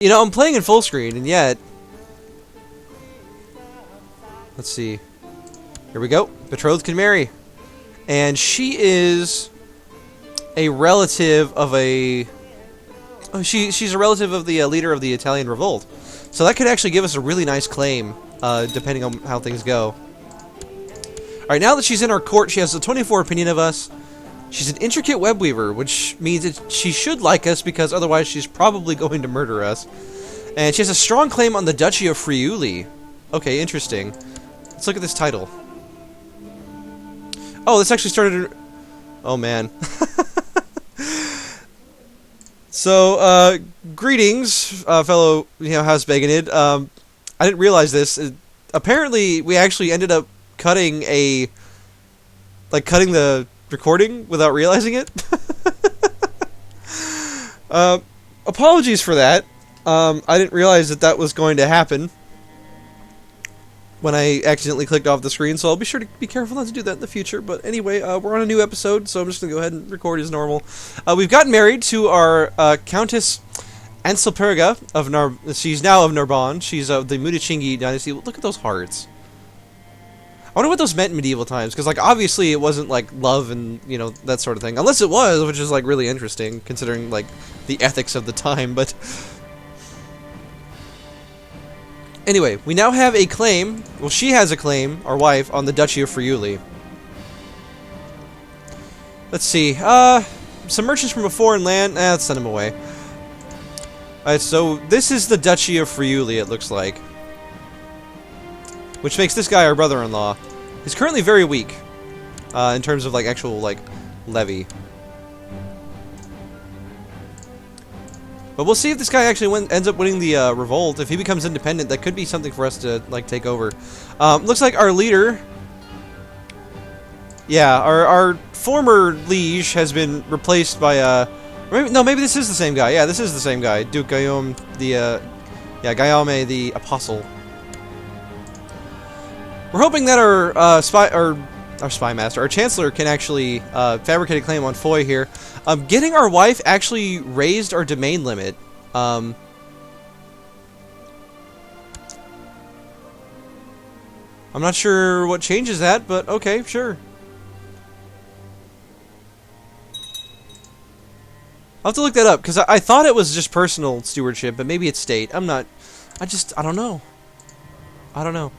You know, I'm playing in full screen, and yet... Let's see. Here we go. Betrothed can marry. And she is a relative of a... Oh, she's a relative of the leader of the Italian Revolt. So that could actually give us a really nice claim, depending on how things go. Alright, now that she's in our court, she has a 24 opinion of us. She's an intricate web weaver, which means that she should like us, because otherwise she's probably going to murder us. And she has a strong claim on the Duchy of Friuli. Okay, interesting. Let's look at this title. Oh, this actually started... Oh, man. So, greetings, fellow, House Begonid. I didn't realize this. Apparently, we actually ended up cutting the recording without realizing it. Apologies for that. I didn't realize that was going to happen when I accidentally clicked off the screen, so I'll be sure to be careful not to do that in the future. But anyway, we're on a new episode, so I'm just going to go ahead and record as normal. We've gotten married to our Countess Anselperga of she's now of Narbonne. She's of the Mudichingi dynasty. Look at those hearts. I wonder what those meant in medieval times, because, like, obviously it wasn't, like, love and, that sort of thing. Unless it was, which is, like, really interesting, considering, like, the ethics of the time, but... Anyway, we now have a claim. Well, she has a claim, our wife, on the Duchy of Friuli. Let's see. Some merchants from a foreign land. Let's send them away. Alright, so this is the Duchy of Friuli, it looks like. Which makes this guy our brother-in-law. He's currently very weak. In terms of, like, actual, like, levy. But we'll see if this guy actually ends up winning the revolt. If he becomes independent, that could be something for us to, like, take over. Looks like our leader... Yeah, our former liege has been replaced by, maybe this is the same guy. Yeah, this is the same guy. Duke Guillaume, Guillaume the Apostle. We're hoping that our spy master, our chancellor, can actually fabricate a claim on Foy here. Getting our wife actually raised our domain limit. I'm not sure what changes that, but okay, sure. I'll have to look that up, because I thought it was just personal stewardship, but maybe it's state. I don't know. I don't know.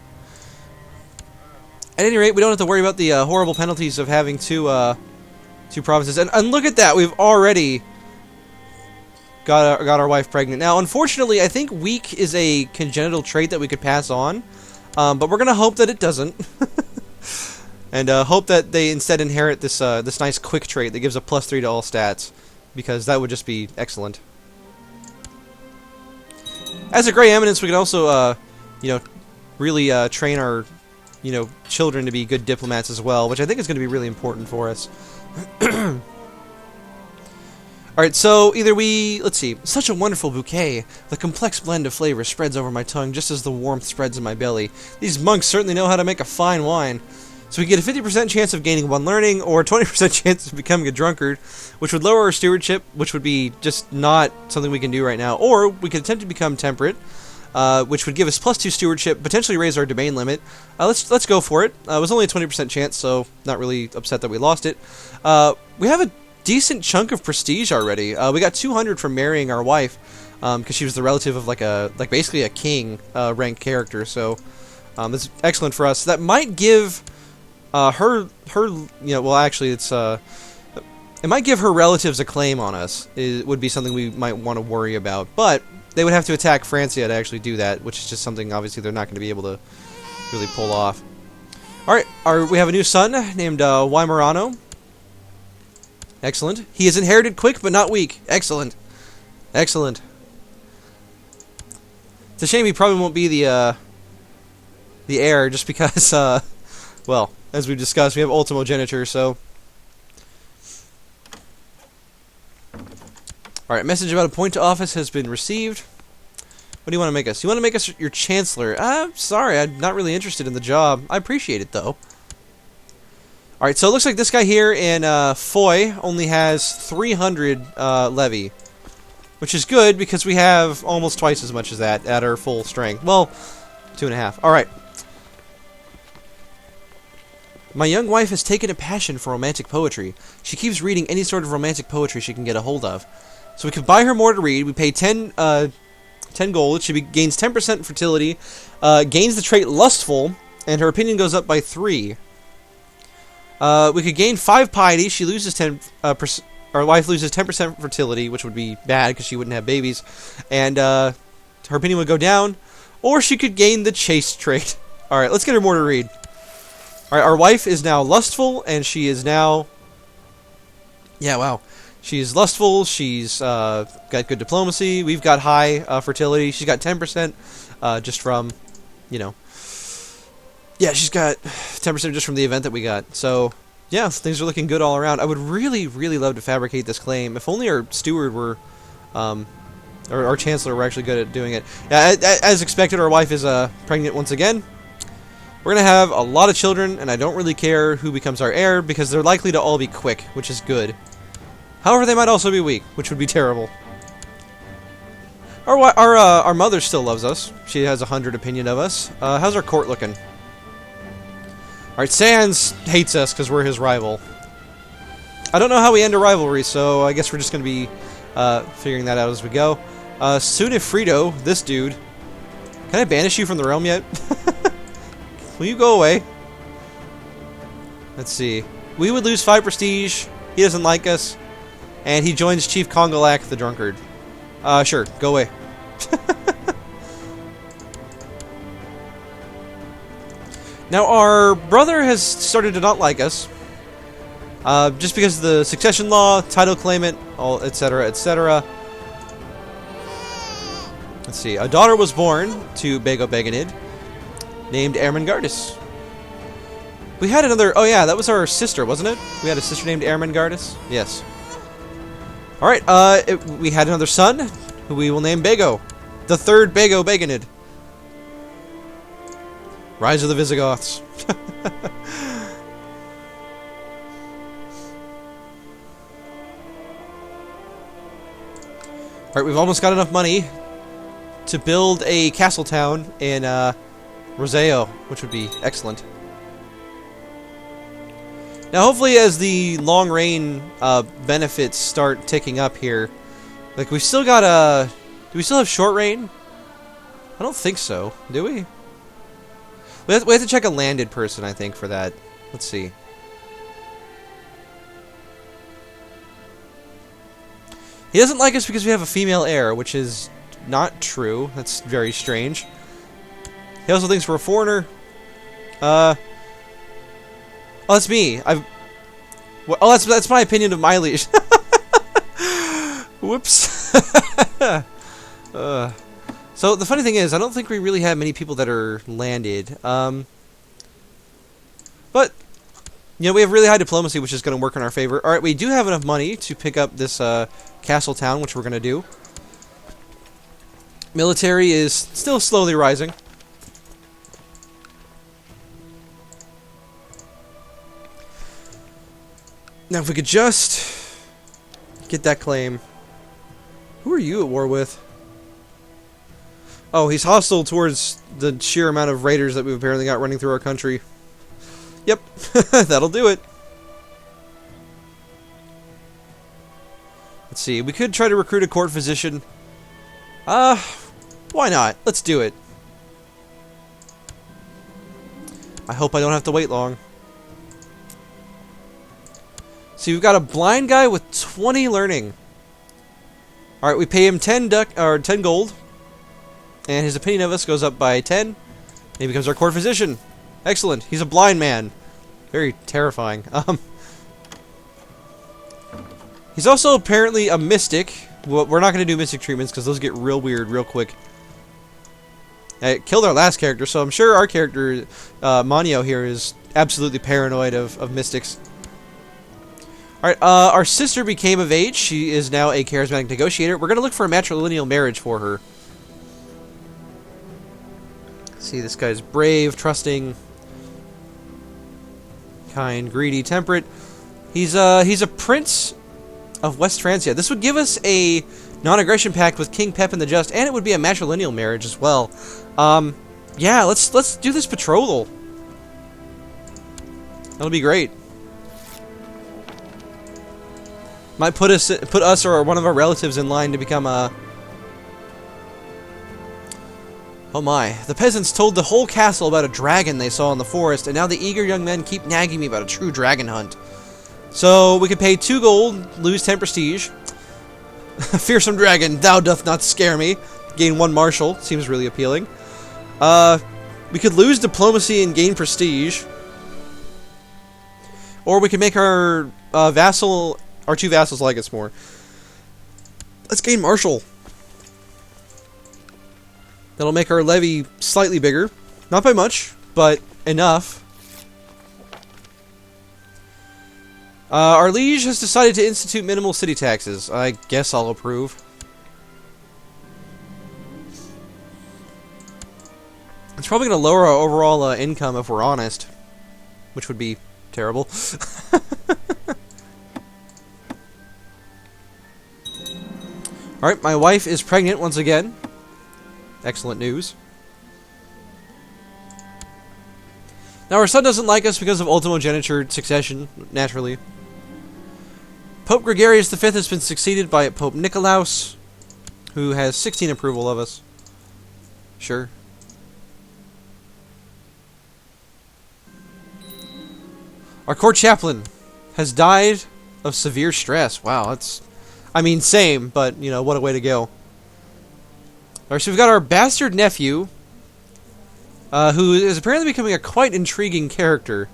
At any rate, we don't have to worry about the horrible penalties of having two provinces. And look at that, we've already got our wife pregnant. Now, unfortunately, I think weak is a congenital trait that we could pass on, but we're gonna hope that it doesn't, and hope that they instead inherit this this nice quick trait that gives a +3 to all stats, because that would just be excellent. As a Grey Eminence, we can also, really train our children to be good diplomats as well, which I think is going to be really important for us. Alright, so let's see, such a wonderful bouquet. The complex blend of flavor spreads over my tongue just as the warmth spreads in my belly. These monks certainly know how to make a fine wine. So we get a 50% chance of gaining 1 learning, or a 20% chance of becoming a drunkard, which would lower our stewardship, which would be just not something we can do right now. Or we could attempt to become temperate, which would give us +2 stewardship, potentially raise our domain limit. Let's go for it. It was only a 20% chance, so not really upset that we lost it. We have a decent chunk of prestige already. We got 200 from marrying our wife, because she was the relative of basically a king ranked character. So that's excellent for us. That might give her well, actually it might give her relatives a claim on us. It would be something we might want to worry about, but they would have to attack Francia to actually do that, which is just something obviously they're not going to be able to really pull off. Alright, we have a new son named Weimarano. Excellent. He is inherited quick but not weak. Excellent. Excellent. It's a shame he probably won't be the heir, just because, well, as we've discussed, we have ultimogeniture, so... Alright, message about a point to office has been received. What do you want to make us? You want to make us your chancellor? Sorry, I'm not really interested in the job. I appreciate it, though. Alright, so it looks like this guy here in Foy only has 300 levy. which is good because we have almost twice as much as that at our full strength. Well, 2.5. Alright. My young wife has taken a passion for romantic poetry. She keeps reading any sort of romantic poetry she can get a hold of. So we could buy her more to read. We pay 10 gold. She gains 10% fertility, gains the trait lustful, and her opinion goes up by 3. We could gain 5 piety. She loses 10. Our wife loses 10% fertility, which would be bad because she wouldn't have babies, and her opinion would go down. Or she could gain the chaste trait. All right, let's get her more to read. All right, our wife is now lustful, and she is now. Yeah, wow. She's lustful. She's got good diplomacy. We've got high fertility. She's got 10% just from, you know. Yeah, she's got 10% just from the event that we got. So, yeah, things are looking good all around. I would really, really love to fabricate this claim. If only our steward were, or our chancellor were actually good at doing it. Yeah, as expected, our wife is pregnant once again. We're going to have a lot of children, and I don't really care who becomes our heir, because they're likely to all be quick, which is good. However, they might also be weak, which would be terrible. Our mother still loves us. She has 100 opinion of us. How's our court looking? Alright, Sans hates us because we're his rival. I don't know how we end a rivalry, so I guess we're just going to be figuring that out as we go. Sunifrito, this dude. Can I banish you from the realm yet? Will you go away? Let's see. We would lose 5 prestige. He doesn't like us. And he joins Chief Kongolak the Drunkard. Sure, go away. Now, our brother has started to not like us. Just because of the succession law, title claimant, all etc., etc. Let's see. A daughter was born to Begonid, named Ermengardas. We had another... Oh, yeah, that was our sister, wasn't it? We had a sister named Ermengardas? Yes. Alright, we had another son, who we will name Bego. The third Begonid. Rise of the Visigoths. Alright, we've almost got enough money to build a castle town in Roseo, which would be excellent. Now, hopefully, as the long reign benefits start ticking up here, like we've still got a. Do we still have short reign? I don't think so. Do we? We have to check a landed person, I think, for that. Let's see. He doesn't like us because we have a female heir, which is not true. That's very strange. He also thinks we're a foreigner. Oh, that's me. Oh, that's my opinion of my liege. Whoops. So the funny thing is, I don't think we really have many people that are landed. But you know, we have really high diplomacy, which is going to work in our favor. All right, we do have enough money to pick up this castle town, which we're going to do. Military is still slowly rising. Now, if we could just get that claim. Who are you at war with? Oh, he's hostile towards the sheer amount of raiders that we've apparently got running through our country. Yep, that'll do it. Let's see, we could try to recruit a court physician. Why not? Let's do it. I hope I don't have to wait long. See, we've got a blind guy with 20 learning. Alright, we pay him 10 gold. And his opinion of us goes up by 10. And he becomes our court physician. Excellent. He's a blind man. Very terrifying. He's also apparently a mystic. Well, we're not going to do mystic treatments because those get real weird real quick. It killed our last character, so I'm sure our character, Manio here, is absolutely paranoid of mystics. Alright, our sister became of age. She is now a charismatic negotiator. We're going to look for a matrilineal marriage for her. See, this guy's brave, trusting, kind, greedy, temperate. He's a prince of West Francia. This would give us a Non-aggression pact with King Pep and the Just, and it would be a matrilineal marriage as well. Yeah, let's do this betrothal. That'll be great. Might put us or one of our relatives in line to become a... Oh my. The peasants told the whole castle about a dragon they saw in the forest, and now the eager young men keep nagging me about a true dragon hunt. So, we could pay 2 gold, lose 10 prestige. Fearsome dragon, thou doth not scare me. Gain 1 martial, seems really appealing. We could lose diplomacy and gain prestige. Or we could make our our 2 vassals like us more. Let's gain martial. That'll make our levy slightly bigger. Not by much, but enough. Our liege has decided to institute minimal city taxes. I guess I'll approve. It's probably going to lower our overall income if we're honest. Which would be terrible. Alright, my wife is pregnant once again. Excellent news. Now, our son doesn't like us because of ultimogeniture succession, naturally. Pope Gregarious V has been succeeded by Pope Nicolaus, who has 16 approval of us. Sure. Our court chaplain has died of severe stress. Wow, that's... I mean, same, but, you know, what a way to go. Alright, so we've got our bastard nephew, who is apparently becoming a quite intriguing character.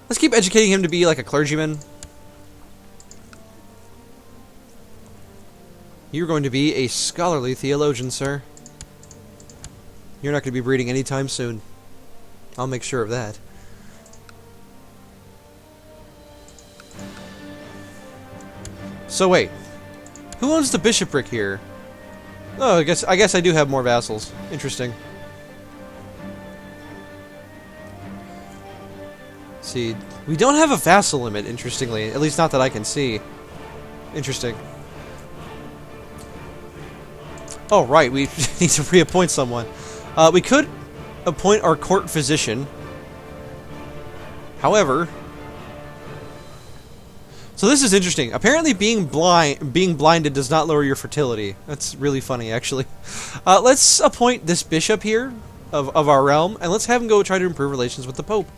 Let's keep educating him to be like a clergyman. You're going to be a scholarly theologian, sir. You're not going to be breeding anytime soon. I'll make sure of that. So wait, who owns the bishopric here? Oh, I guess I do have more vassals. Interesting. Let's see, we don't have a vassal limit, interestingly. At least not that I can see. Interesting. Oh, right, we need to reappoint someone. We could appoint our court physician. However... So this is interesting. Apparently being blinded does not lower your fertility. That's really funny, actually. Let's appoint this bishop here of our realm, and let's have him go try to improve relations with the Pope.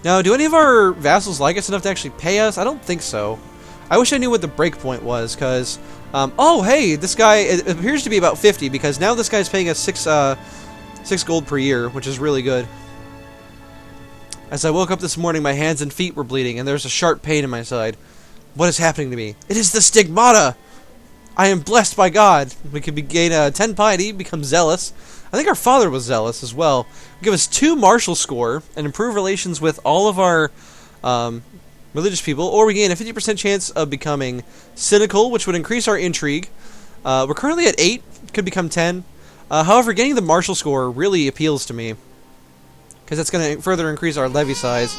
Now, do any of our vassals like us enough to actually pay us? I don't think so. I wish I knew what the breakpoint was, because... oh, hey, this guy... It appears to be about 50, because now this guy's paying us 6 gold per year, which is really good. As I woke up this morning, my hands and feet were bleeding, and there was a sharp pain in my side. What is happening to me? It is the stigmata! I am blessed by God. We can gain 10 piety, become zealous. I think our father was zealous as well. Give us 2 martial score, and improve relations with all of our religious people, or we gain a 50% chance of becoming cynical, which would increase our intrigue. We're currently at 8, could become 10. However, getting the martial score really appeals to me, because that's going to further increase our levy size.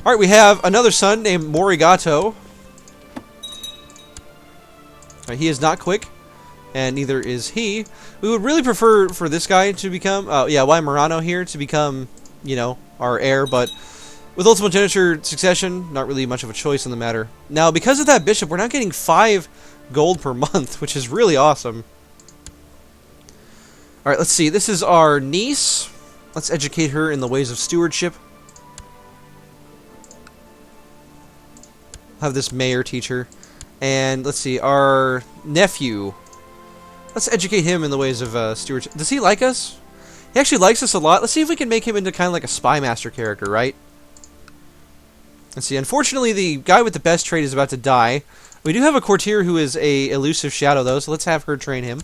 Alright, we have another son named Morigato. He is not quick, and neither is he. We would really prefer for this guy to become, Murano here, to become, you know, our heir, but with ultimogeniture succession, not really much of a choice in the matter. Now, because of that bishop, we're not getting 5 gold per month, which is really awesome. Alright, let's see. This is our niece. Let's educate her in the ways of stewardship. Have this mayor teach her. And let's see, our nephew. Let's educate him in the ways of stewardship. Does he like us? He actually likes us a lot. Let's see if we can make him into kind of like a spy master character, right? Let's see, unfortunately the guy with the best trait is about to die. We do have a courtier who is a elusive shadow though, so let's have her train him.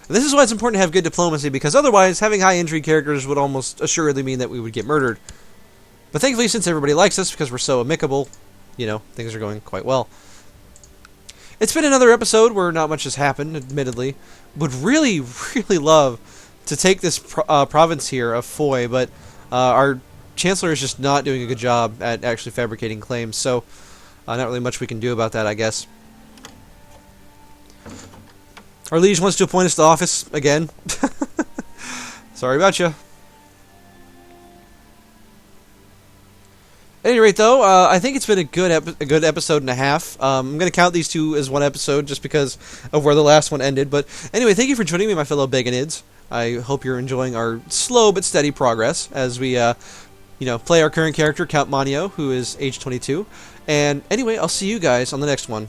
This is why it's important to have good diplomacy, because otherwise having high intrigue characters would almost assuredly mean that we would get murdered. But thankfully, since everybody likes us because we're so amicable, you know, things are going quite well. It's been another episode where not much has happened, admittedly. Would really, really love to take this province here of Foy, but our Chancellor is just not doing a good job at actually fabricating claims, so not really much we can do about that, I guess. Our liege wants to appoint us to office again. Sorry about you. At any rate, though, I think it's been a good episode and a half. I'm going to count these two as one episode just because of where the last one ended. But anyway, thank you for joining me, my fellow Begonids. I hope you're enjoying our slow but steady progress as we, play our current character, Count Manio, who is age 22. And anyway, I'll see you guys on the next one.